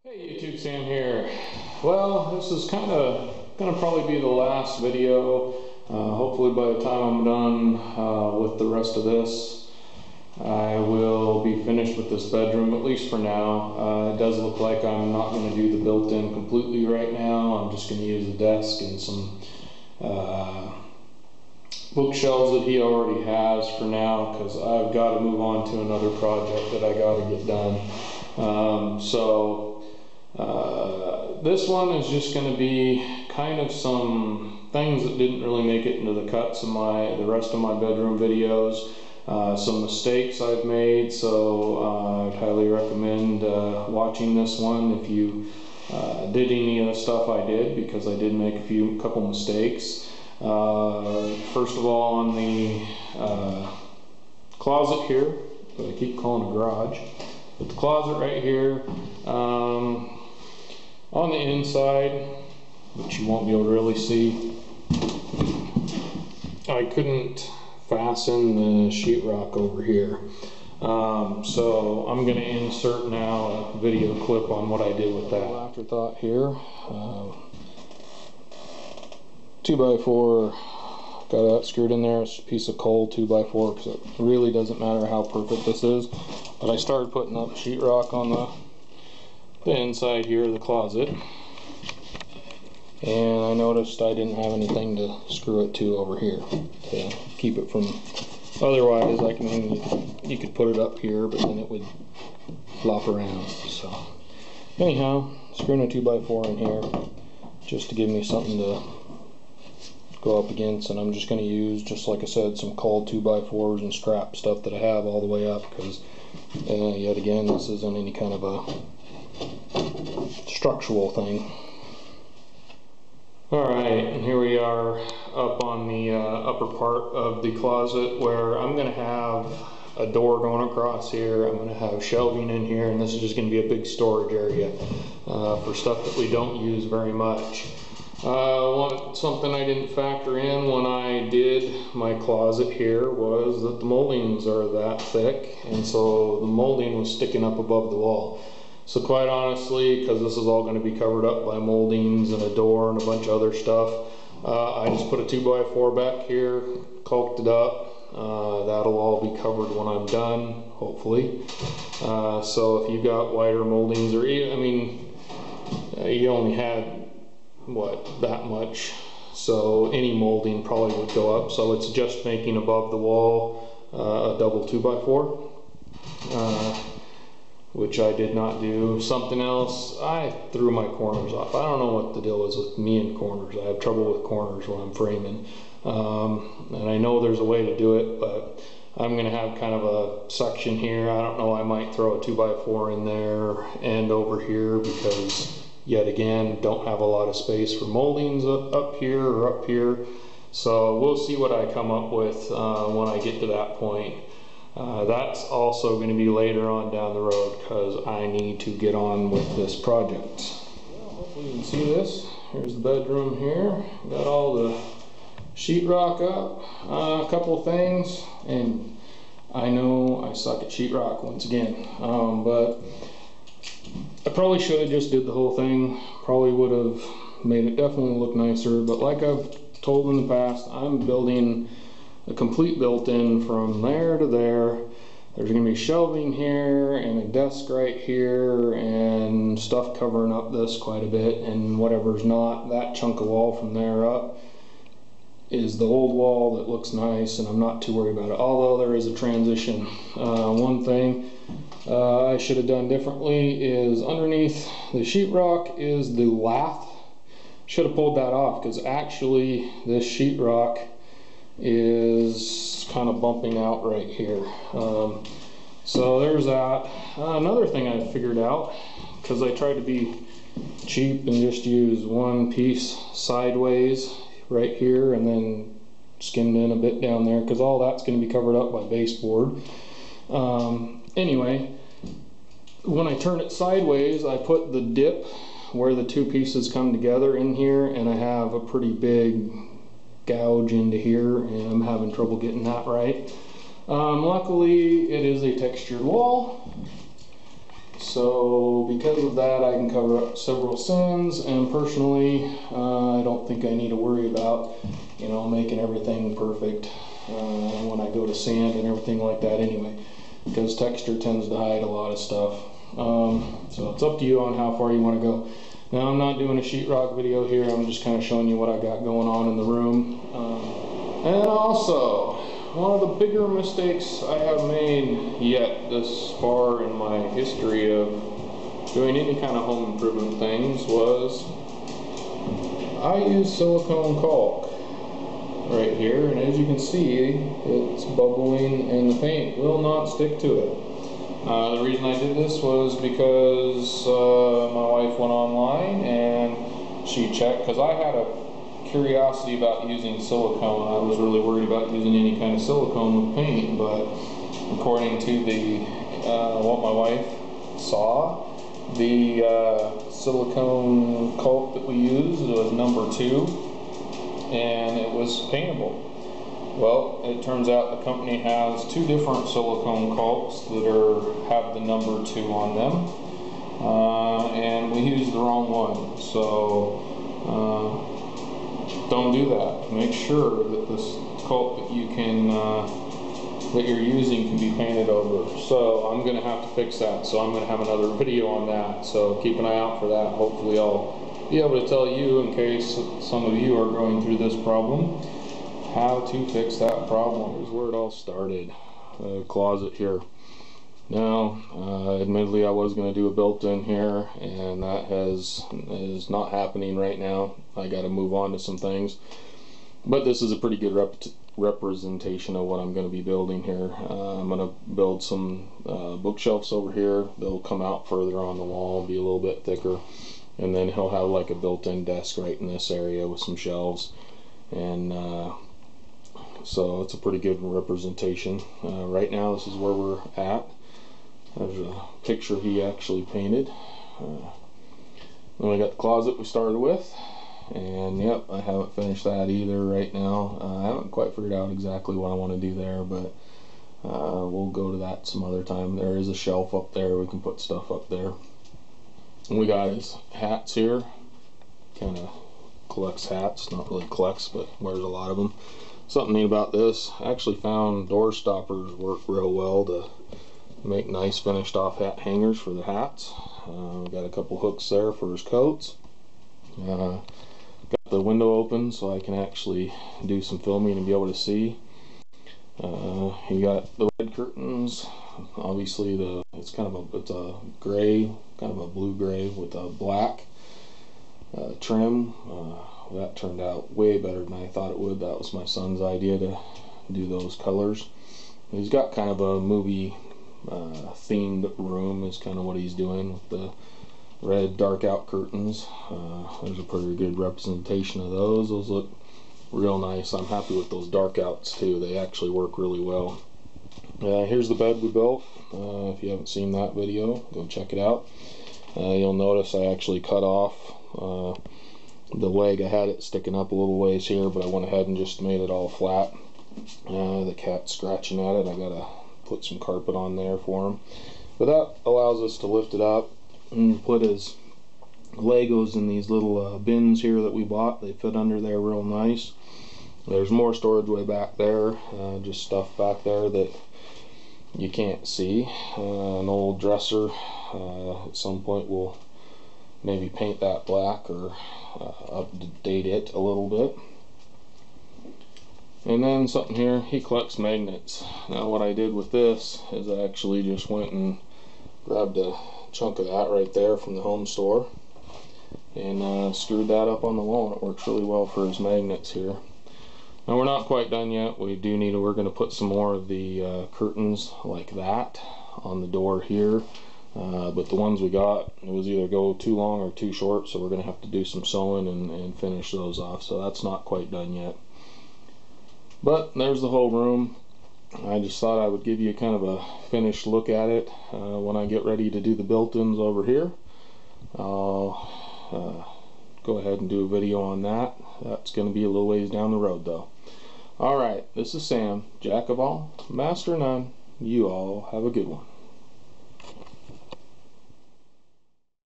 Hey YouTube, Sam here. Well, this is kind of going to probably be the last video. Hopefully by the time I'm done with the rest of this, I will be finished with this bedroom, at least for now. It does look like I'm not going to do the built-in completely right now. I'm just going to use the desk and some bookshelves that he already has for now, because I've got to move on to another project that I got to get done. This one is just going to be kind of some things that didn't really make it into the cuts of the rest of my bedroom videos. Some mistakes I've made, so I'd highly recommend watching this one if you did any of the stuff I did, because I did make a couple mistakes. First of all, on the closet here, that I keep calling a garage, but the closet right here, on the inside, which you won't be able to really see, I couldn't fasten the sheetrock over here. So I'm going to insert now a video clip on what I did with that. Afterthought here. 2x4, got that screwed in there. It's a piece of coal 2x4, because it really doesn't matter how perfect this is. But I started putting up sheetrock on the inside here of the closet, and I noticed I didn't have anything to screw it to over here to keep it from, otherwise you could put it up here, but then it would flop around. So anyhow, screwing a 2x4 in here just to give me something to go up against, and I'm just going to use, just like I said, some cold 2x4s and scrap stuff that I have all the way up, because yet again, this isn't any kind of a structural thing. Alright, and here we are up on the upper part of the closet, where I'm going to have a door going across here. I'm going to have shelving in here, and this is just going to be a big storage area for stuff that we don't use very much. Something I didn't factor in when I did my closet here was that the moldings are that thick, and so the molding was sticking up above the wall. So quite honestly, because this is all going to be covered up by moldings and a door and a bunch of other stuff, I just put a 2x4 back here, caulked it up. That'll all be covered when I'm done, hopefully. So if you got wider moldings, or you only had, what, that much, so any molding probably would go up. So it's just making above the wall a double 2x4. Which I did not do. Something else, I threw my corners off. I don't know what the deal is with me and corners. I have trouble with corners when I'm framing. And I know there's a way to do it, but I'm going to have kind of a section here. I don't know, I might throw a 2x4 in there and over here, because yet again, don't have a lot of space for moldings up here or up here. So we'll see what I come up with when I get to that point. That's also going to be later on down the road, because I need to get on with this project. Well, hopefully you can see this. Here's the bedroom here. Got all the sheetrock up. A couple of things, and I know I suck at sheetrock once again, but I probably should have just did the whole thing. Probably would have made it definitely look nicer, but like I've told in the past, I'm building a complete built-in from there to there. There's going to be shelving here and a desk right here and stuff covering up this quite a bit, and whatever's not, that chunk of wall from there up is the old wall that looks nice, and I'm not too worried about it, although there is a transition. One thing I should have done differently is underneath the sheetrock is the lath. Should have pulled that off, because actually this sheetrock is kind of bumping out right here. So there's that. Another thing I figured out, because I tried to be cheap and just use one piece sideways right here and then skimmed in a bit down there, because all that's going to be covered up by baseboard. Anyway, when I turn it sideways, I put the dip where the two pieces come together in here, and I have a pretty big gouge into here, and I'm having trouble getting that right. Luckily it is a textured wall, so So because of that, I can cover up several sins, and personally, I don't think I need to worry about, you know, making everything perfect when I go to sand and everything like that anyway, because texture tends to hide a lot of stuff. So it's up to you on how far you want to go. Now, I'm not doing a sheetrock video here. I'm just kind of showing you what I got going on in the room. And also, one of the bigger mistakes I have made yet this far in my history of doing any kind of home improvement things was I use silicone caulk right here, and as you can see, it's bubbling and the paint will not stick to it. The reason I did this was because my wife went online and she checked, because I had a curiosity about using silicone. I was really worried about using any kind of silicone with paint, but according to the what my wife saw, the silicone caulk that we used was number 2, and it was paintable. Well, it turns out the company has 2 different silicone caulks that have the number 2 on them, and we used the wrong one. So don't do that. Make sure that this caulk that you're using can be painted over. So I'm going to have to fix that. So I'm going to have another video on that. So keep an eye out for that. Hopefully I'll be able to tell you, in case some of you are going through this problem, how to fix that problem. Here's where it all started. The closet here. Now, admittedly, I was going to do a built-in here, and that is not happening right now. I got to move on to some things, but this is a pretty good representation of what I'm going to be building here. I'm going to build some bookshelves over here. They'll come out further on the wall, be a little bit thicker, and then he'll have like a built-in desk right in this area with some shelves, and so it's a pretty good representation. Right now, this is where we're at. There's a picture he actually painted. Then we got the closet we started with, and yep, I haven't finished that either right now. I haven't quite figured out exactly what I want to do there, but we'll go to that some other time. There is a shelf up there, we can put stuff up there. And we got his hats here. Kind of collects hats, not really collects, but wears a lot of them. Something neat about this, I actually found door stoppers work real well to make nice finished off hat hangers for the hats. We got a couple hooks there for his coats. Got the window open so I can actually do some filming and be able to see. You got the red curtains. Obviously, it's a gray, kind of a blue gray with a black trim. That turned out way better than I thought it would. That was my son's idea to do those colors. He's got kind of a movie themed room is kind of what he's doing with the red dark out curtains. There's a pretty good representation of those. Those look real nice. I'm happy with those dark outs too. They actually work really well. Here's the bed we built. If you haven't seen that video, go check it out. You'll notice I actually cut off the leg. I had it sticking up a little ways here, but I went ahead and just made it all flat. The cat's scratching at it. I gotta put some carpet on there for him, but that allows us to lift it up and put his Legos in these little bins here that we bought. They fit under there real nice. There's more storage way back there, just stuff back there that you can't see. An old dresser. At some point we'll maybe paint that black or update it a little bit. And then something here, he collects magnets. Now what I did with this is I actually just went and grabbed a chunk of that right there from the home store and screwed that up on the wall, and it works really well for his magnets here. Now we're not quite done yet. We're going to put some more of the curtains like that on the door here. But the ones we got, it was either go too long or too short, so we're going to have to do some sewing and finish those off. So that's not quite done yet. But there's the whole room. I just thought I would give you kind of a finished look at it when I get ready to do the built-ins over here. I'll go ahead and do a video on that. That's going to be a little ways down the road though. Alright, this is Sam, Jack of all, Master of none. You all have a good one.